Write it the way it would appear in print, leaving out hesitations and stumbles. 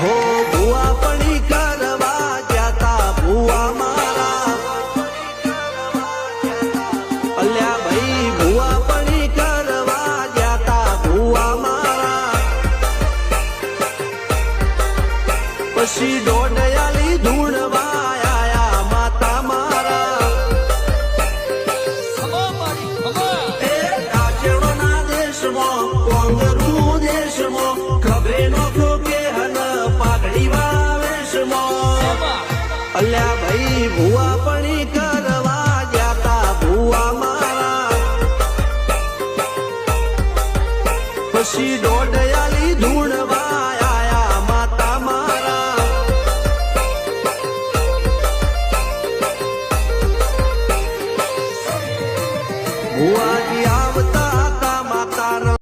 હો ભુવા પડી કરવા જાતા ભુવા મારા અલ્યા ભાઈ ભુવા પડી કરવા જાતા ભુવા મારા પછી દોડયાલી ધૂણવા આયા માતા મારા એ કાચેડોના દેશમાં કોંગરું દેશમાં ખભે નોખો કે હન પાઘડી વાવેશમાં અલ્યા ભાઈ ભુવા પડી કરવા જાતા ભુવા મારા પછી દોડયાલી ધૂણ